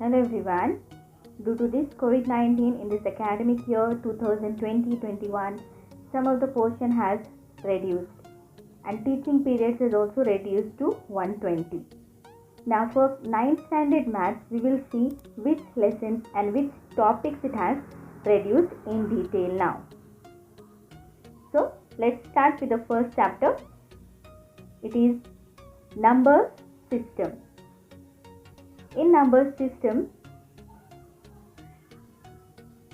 Hello everyone. Due to this COVID-19 in this academic year 2020-21, some of the portion has reduced and teaching periods is also reduced to 120. Now for 9th standard maths, we will see which lessons and which topics it has reduced in detail now. So let's start with the first chapter. It is number system. In number system,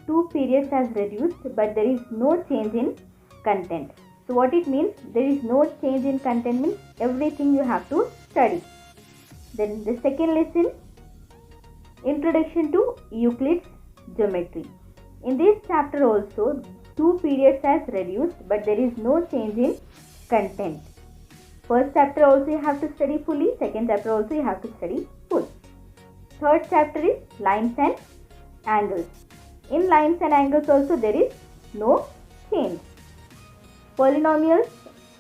2 periods has reduced, but there is no change in content. So what it means, there is no change in content means everything you have to study. Then the second lesson, Introduction to Euclid's Geometry. In this chapter also 2 periods has reduced, but there is no change in content. First chapter also you have to study fully, second chapter also you have to study full. Third chapter is lines and angles. In lines and angles also there is no change. Polynomials,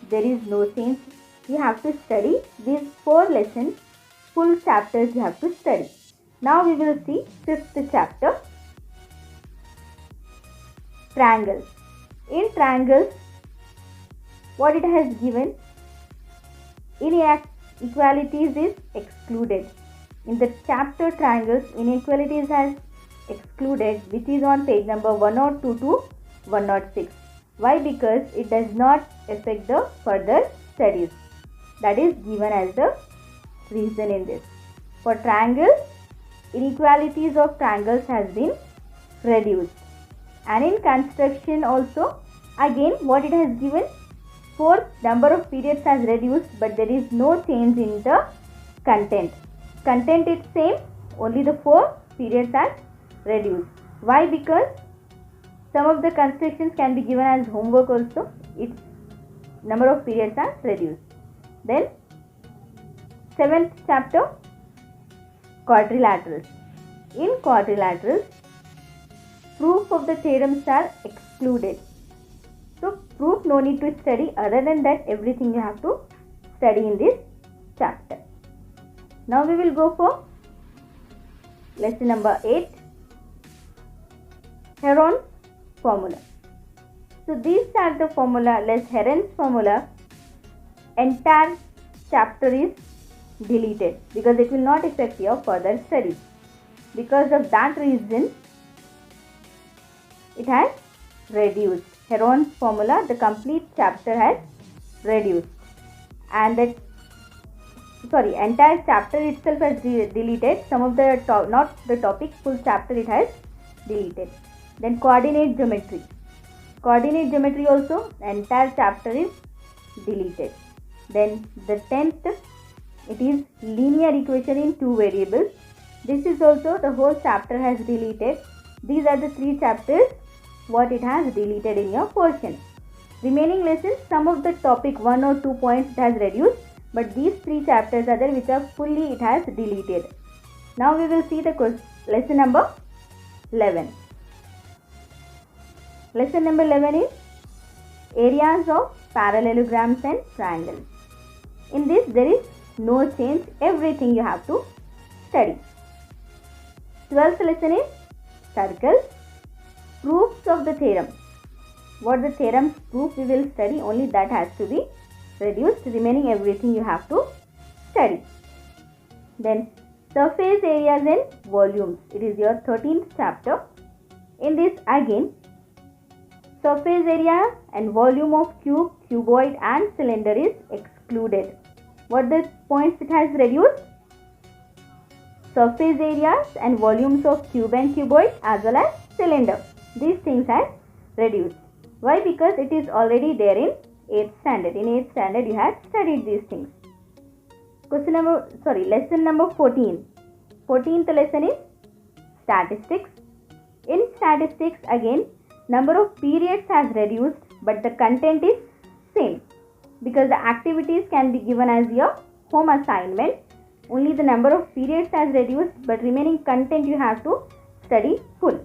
there is no change. You have to study these 4 lessons, full chapters you have to study. Now we will see 5th chapter, triangles. In triangles, what it has given, inequalities is excluded. In the chapter triangles, inequalities has excluded, which is on page number 102 to 106. Why? Because it does not affect the further studies. That is given as the reason in this. For triangles, inequalities of triangles has been reduced. And in construction also, again what it has given, 4 number of periods has reduced, but there is no change in the content. Content is same, only the 4 periods are reduced. Why? Because some of the constructions can be given as homework also. Its number of periods are reduced. Then 7th chapter, quadrilaterals. In quadrilaterals, proof of the theorems are excluded. So proof no need to study. Other than that, everything you have to study in this chapter. Now we will go for lesson number 8, Heron's formula. So these are the formula, Heron's formula. Entire chapter is deleted because it will not affect your further studies. Because of that reason, it has reduced. Heron's formula, the complete chapter has reduced, and the entire chapter itself has deleted. Some of the not the topic, full chapter it has deleted. Then coordinate geometry. Coordinate geometry also entire chapter is deleted. Then the 10th, it is linear equation in 2 variables. This is also the whole chapter has deleted. These are the 3 chapters what it has deleted in your portion. Remaining lessons, some of the topic 1 or 2 points it has reduced, but these 3 chapters are there which are fully it has deleted. Now we will see the lesson number 11. Lesson number 11 is areas of parallelograms and triangles. In this there is no change, everything you have to study. 12th lesson is circles, proofs of the theorem. What the theorem's proof we will study, only that has to be reduced. Remaining everything you have to study. Then surface areas and volumes. It is your 13th chapter. In this again, surface area and volume of cube, cuboid and cylinder is excluded. What the points it has reduced? Surface areas and volumes of cube and cuboid as well as cylinder. These things are reduced. Why? Because it is already there in 8th standard. In 8th standard you had studied these things. Lesson number 14. 14th lesson is statistics. In statistics again, number of periods has reduced, but the content is same. Because the activities can be given as your home assignment. Only the number of periods has reduced, but remaining content you have to study full.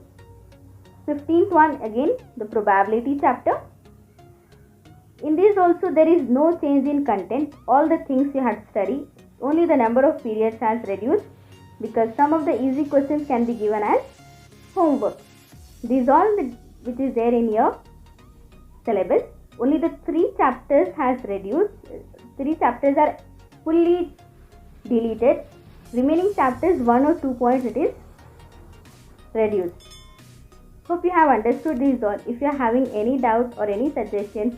15th one again, the probability chapter. In this also there is no change in content. All the things you had studied, only the number of periods has reduced. because some of the easy questions can be given as homework. These all which is there in your syllabus. Only the 3 chapters has reduced. 3 chapters are fully deleted. Remaining chapters 1 or 2 points it is reduced. Hope you have understood these all. If you are having any doubt or any suggestions,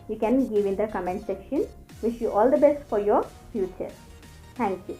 you can give in the comment section. Wish you all the best for your future. Thank you.